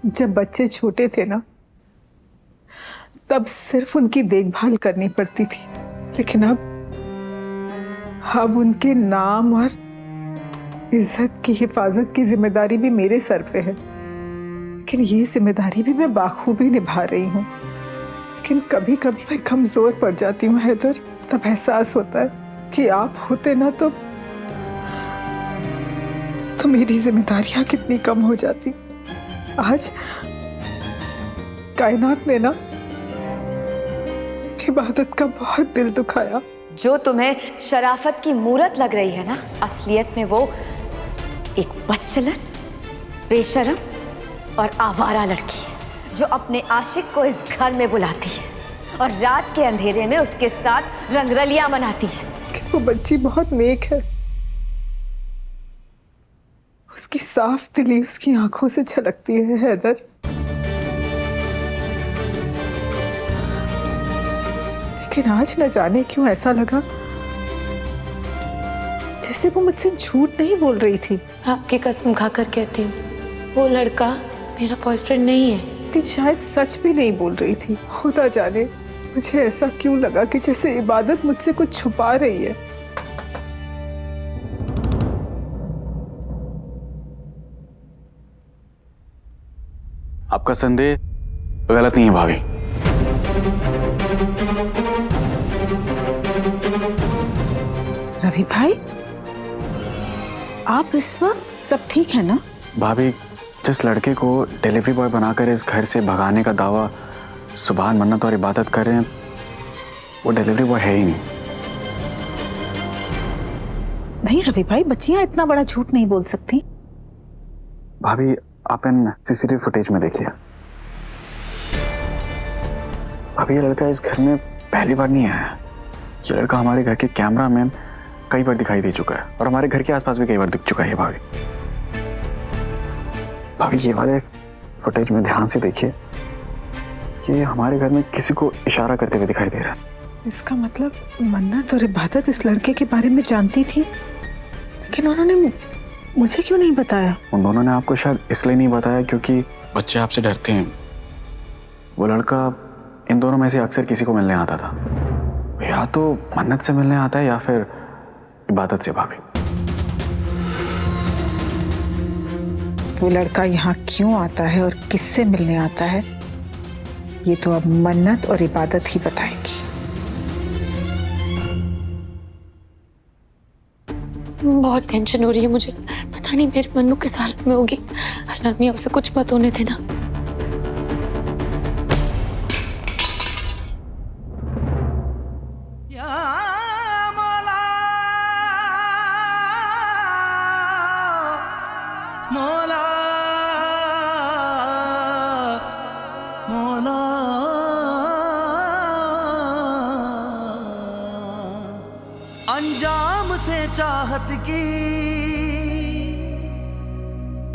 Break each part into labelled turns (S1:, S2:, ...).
S1: जब बच्चे छोटे थे ना, तब सिर्फ उनकी देखभाल करनी पड़ती थी, लेकिन अब उनके नाम और इज्जत की हिफाजत की जिम्मेदारी भी मेरे सर पे है। लेकिन ये जिम्मेदारी भी मैं बाखूबी निभा रही हूँ। लेकिन कभी कभी मैं कमजोर पड़ जाती हूँ हैदर। तब एहसास होता है कि आप होते ना तो मेरी जिम्मेदारियां कितनी कम हो जाती। आज कायनात ने ना इबादत का बहुत दिल दुखाया।
S2: जो तुम्हें शराफत की मूरत लग रही है ना, असलियत में वो एक बच्चलन, बेशरम और आवारा लड़की है जो अपने आशिक को इस घर में बुलाती है और रात के अंधेरे में उसके साथ रंगरलियां मनाती है।
S1: वो बच्ची बहुत नेक है। उसकी साफ दिली उसकी आंखों से झलकती है हैदर। लेकिन आज न जाने क्यों ऐसा लगा जैसे वो मुझसे झूठ नहीं बोल रही थी।
S3: आपकी कसम खाकर कहती हूँ, वो लड़का मेरा बॉयफ्रेंड नहीं है।
S1: लेकिन शायद सच भी नहीं बोल रही थी। खुदा जाने मुझे ऐसा क्यों लगा कि जैसे इबादत मुझसे कुछ छुपा रही है।
S4: आपका संदेह गलत नहीं है भाभी।
S1: रवि भाई, आप इस वक्त सब ठीक है ना?
S4: भाभी, जिस लड़के को डिलीवरी बॉय बनाकर इस घर से भगाने का दावा सुभान, मन्नत और इबादत कर रहे हैं, वो डिलीवरी बॉय है ही नहीं।
S1: नहीं रवि भाई, बच्चियां इतना बड़ा झूठ नहीं बोल सकती।
S4: भाभी, आप इन सीसीटीवी फुटेज में देखिए। भाभी, ये लड़का इस घर में पहली बार नहीं आया। ये लड़का हमारे घर के कैमरा में कई बार दिखाई दे चुका है और हमारे घर के आसपास भी कई बार दिख चुका है। भाभी, ये वाले फुटेज में ध्यान से देखिए। ये हमारे घर में किसी को इशारा करते हुए दिखाई दे रहा है।
S1: इसका मतलब मन्नत और इबादत इस लड़के के बारे में जानती थी, लेकिन उन्होंने मुझे क्यों नहीं बताया?
S4: उन दोनों ने आपको शायद इसलिए नहीं बताया क्योंकि बच्चे आपसे डरते हैं। वो लड़का इन दोनों में से अक्सर किसी को मिलने आता था। या तो मन्नत से मिलने आता है या फिर इबादत से। भाभी,
S1: वो लड़का यहाँ क्यों आता है और किससे मिलने आता है, ये तो अब मन्नत और इबादत ही बताएंगी।
S3: बहुत टेंशन हो रही है मुझे। पता नहीं मेरी मन्नू किस हालत में होगी। अल्लाह मियां उसे कुछ मत होने देना।
S5: अंजाम से चाहत की,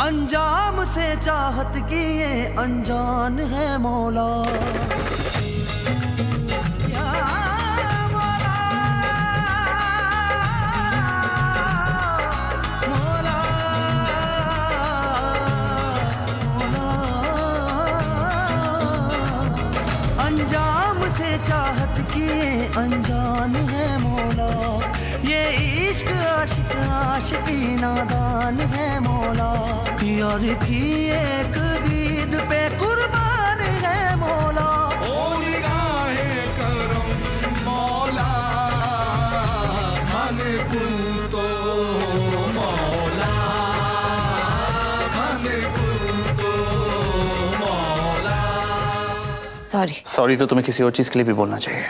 S5: अंजाम से चाहत की ये अनजान है मौला। या मौला, मौला, मौला। अंजाम से चाहत की ये अनजान है मौला। ये इश्क आशिक आशिकी नादान है मौला। यार की एक दीद पे कुर्बान है मौला। ओ निगाहे करम मौला, मन तू तो मौला, मन तू तो मौला।
S3: सॉरी
S6: तो तुम्हें किसी और चीज के लिए भी बोलना चाहिए।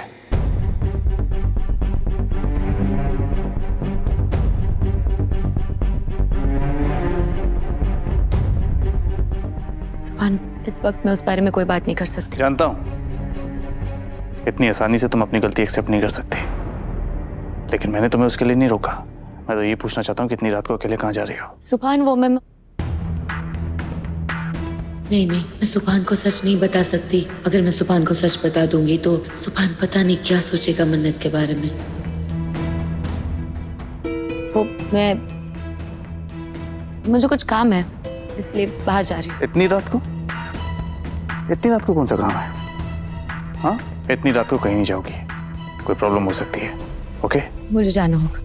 S3: सुभान, इस वक्त मैं उस बारे में कोई बात नहीं कर सकती।
S6: जानता हूं इतनी आसानी से तुम अपनी गलती एक्सेप्ट नहीं कर सकते, लेकिन मैंने तुम्हें उसके लिए नहीं रोका। मैं तो ये पूछना चाहता हूँ कि इतनी रात को अकेले कहाँ जा रही हो?
S3: सुभान, वो मैं नहीं, मैं सुभान को सच नहीं बता सकती। अगर मैं सुभान को सच बता दूंगी तो सुभान पता नहीं क्या सोचेगा मन्नत के बारे में। वो मुझे कुछ काम है, इसलिए बाहर जा रही हूँ।
S6: इतनी रात को? इतनी रात को कौन सा काम है? हाँ, इतनी रात को कहीं नहीं जाओगी, कोई प्रॉब्लम हो सकती है। ओके,
S3: मुझे जाना होगा।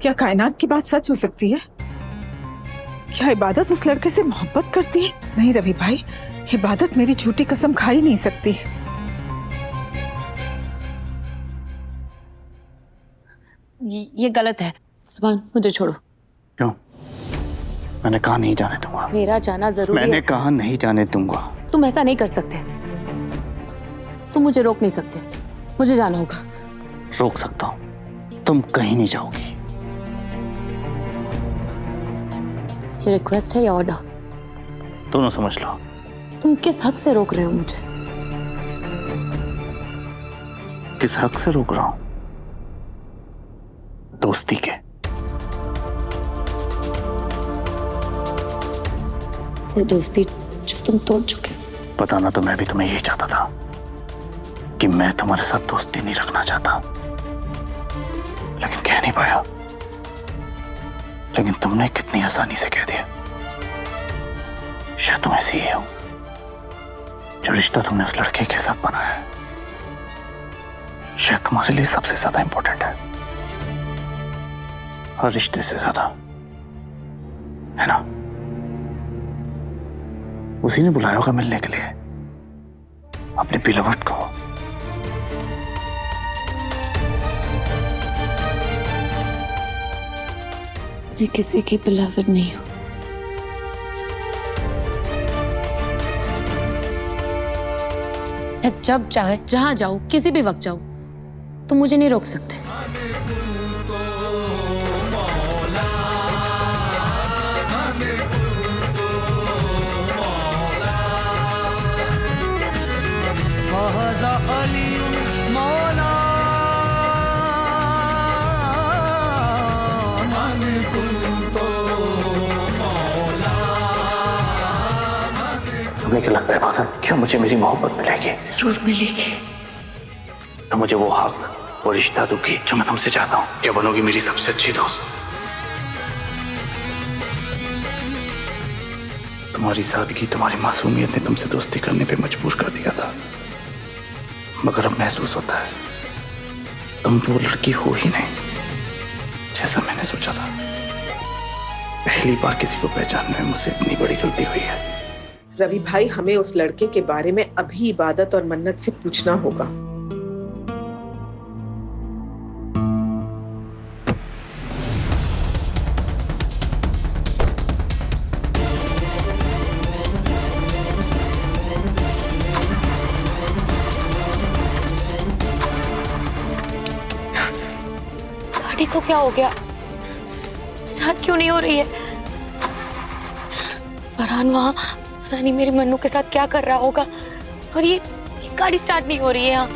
S1: क्या कायनात की बात सच हो सकती है? क्या इबादत उस लड़के से मोहब्बत करती है? नहीं रवि भाई, इबादत मेरी झूठी कसम खा ही नहीं सकती।
S3: ये गलत है। सुभान, मुझे छोड़ो।
S6: क्यों? मैंने कहा नहीं जाने दूंगा।
S3: मेरा जाना जरूरी है।
S6: मैंने कहा नहीं जाने दूंगा।
S3: तुम ऐसा नहीं कर सकते। तुम मुझे रोक नहीं सकते। मुझे जाना होगा।
S6: रोक सकता हूं, तुम कहीं नहीं जाओगी।
S3: ये रिक्वेस्ट है या ऑर्डर?
S6: दोनों समझ लो।
S3: तुम किस हक से रोक रहे हो मुझे?
S6: किस हक से रोक रहा हूं? दोस्ती के।
S3: वो दोस्ती जो तुम तोड़ चुके।
S6: पता ना, तो मैं भी तुम्हें यही चाहता था कि मैं तुम्हारे साथ दोस्ती नहीं रखना चाहता, लेकिन कह नहीं पाया। लेकिन तुमने कितनी आसानी से कह दिया। शायद तुम ऐसी ही हो। जो रिश्ता तुमने उस लड़के के साथ बनाया है, शायद तुम्हारे लिए सबसे ज्यादा इंपॉर्टेंट है, हर रिश्ते से ज्यादा, है ना? उसी ने बुलाया होगा मिलने के लिए अपने बिलवट को।
S3: मैं किसी की बिलवड नहीं हूं। मैं जब चाहे जहां जाऊं, किसी भी वक्त जाऊं, तुम मुझे नहीं रोक सकते।
S5: फ़ाज़ा अली मौला मन तुमको मौला।
S6: तुम्हें क्या लगता है बादल, क्यों मुझे मेरी मोहब्बत मिलेगी?
S3: जरूर मिलेगी।
S6: तो मुझे वो हक, वो रिश्ता दोगी जो मैं तुमसे चाहता हूँ? क्या बनोगी मेरी सबसे अच्छी दोस्त? तुम्हारी सादगी, तुम्हारी मासूमियत ने तुमसे दोस्ती करने पे मजबूर कर दिया था, मगर अब महसूस होता है तुम वो लड़की हो ही नहीं जैसा मैंने सोचा था। पहली बार किसी को पहचानने में मुझसे इतनी बड़ी गलती हुई है।
S7: रवि भाई, हमें उस लड़के के बारे में अभी इबादत और मन्नत से पूछना होगा।
S3: गाड़ी को क्या हो गया? स्टार्ट क्यों नहीं हो रही है? फरहान वहां पता नहीं मेरे मन्नू के साथ क्या कर रहा होगा, और ये गाड़ी स्टार्ट नहीं हो रही है यहाँ।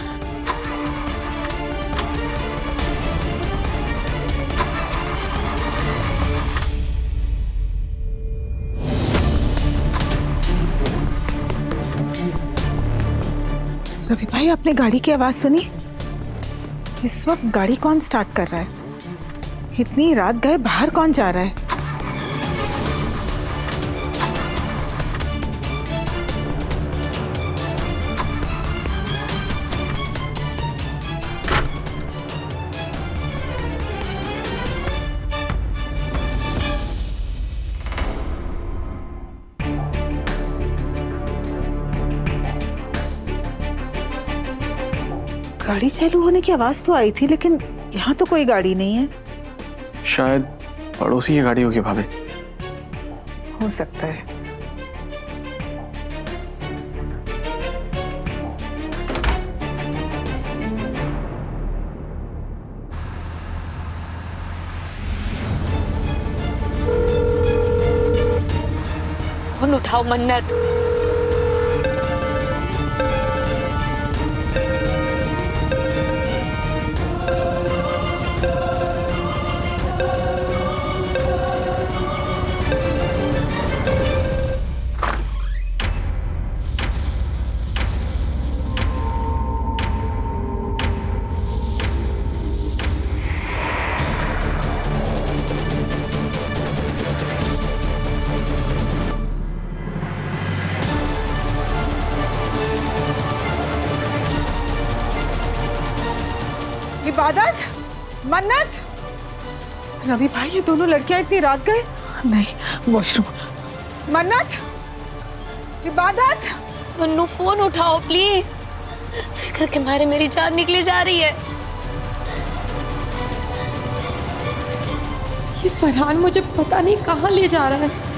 S1: रवि भाई, आपने गाड़ी की आवाज सुनी? इस वक्त गाड़ी कौन स्टार्ट कर रहा है? इतनी रात गए बाहर कौन जा रहा है? गाड़ी चालू होने की आवाज तो आई थी, लेकिन यहाँ तो कोई गाड़ी नहीं है।
S4: शायद पड़ोसी की गाड़ी होगी भाभी।
S1: हो सकता है।
S3: फोन उठाओ मन्नत।
S1: इबादत, मन्नत, रवि भाई ये दोनों लड़कियां इतनी रात गए? नहीं, वॉशरूम। मन्नत, इबादत,
S8: मन्नू फोन उठाओ प्लीज, फिक्र के मारे मेरी जान निकली जा रही है।
S9: ये फरहान मुझे पता नहीं कहाँ ले जा रहा है।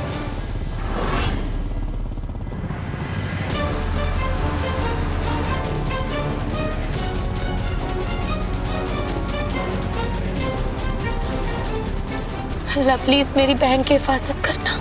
S8: अल्लाह प्लीज मेरी बहन की हिफाजत करना।